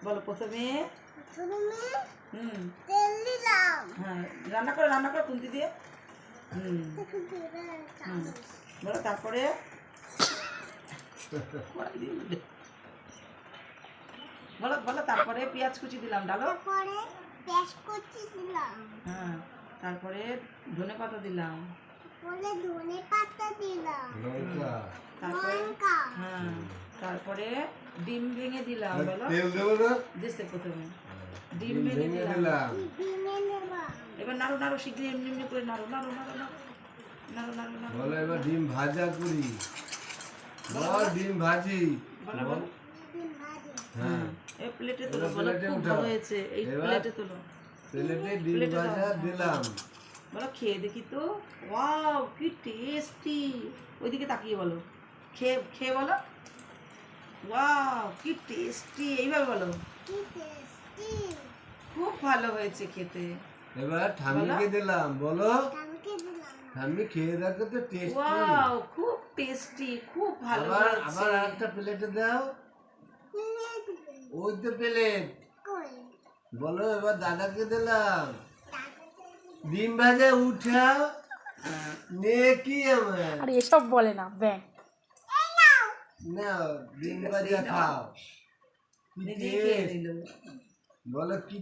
বলো প্রথমে তেল দিলাম। হ্যাঁ রান্না করে খুন্তি দিয়ে বলো তারপরে বলো বলো তারপরে পেঁয়াজ কুচি দিলাম ডালো। তারপরে পেঁয়াজ কুচি দিলাম। হ্যাঁ তারপরে ধনে পাতা দিলাম। তারপরে ধনে পাতা দিলাম। তারপরে লঙ্কা। হ্যাঁ তারপরে ডিম ভেঙে দিলাম। বলো তেল দেবো না? দিচ্ছে প্রথমে ডিম ভেঙে দিলাম। ডিমে নেবা। এবার নাড়ু নাড়ু শিগগিরি এমনি এমনি করে নাড়ু নাড়ু নাড়ু নাড়ু নাড়ু নাড়ু নাড়ু বলো এবার ডিম ভাজা করি। বল ডিম ভাজি। বলো বলো ডিম ভাজি। হ্যাঁ এই প্লেটে তোলো। এবার বলো প্লেটে খুব উঠাও। ভালো হয়েছে। এই এবার প্লেটে তোলো। প্লেটে ডিম প্লেটে দাও। ভাজা দিলাম। বলো খেয়ে দেখি তো। ওয়াও কি টেস্টি। ওইদিকে তাকিয়ে বলো খেয়ে খেয়ে বলো ওয়াও কি টেস্টি। এইভাবে বলো কি টেস্টি। খুব ভালো হয়েছে খেতে। এবার ঠাম্মিকে দিলাম। বলো কালকে দিলাম। ঠাম্মি খেয়ে দেখো তো টেস্টি। ওয়াও খুব টেস্টি খুব ভালো আবার হয়েছে। আবার একটা প্লেটে দাও। ওই তো প্লেট। কই? বলো এবার দাদাকে দিলাম। ডিম ভাজা উঠাও। নে কি আমার আর এসব বলে না ব্যাং। নাও ডিম ভাজা খাও। কি নিজেই খেয়ে টেস্ট। নিল। বলো কি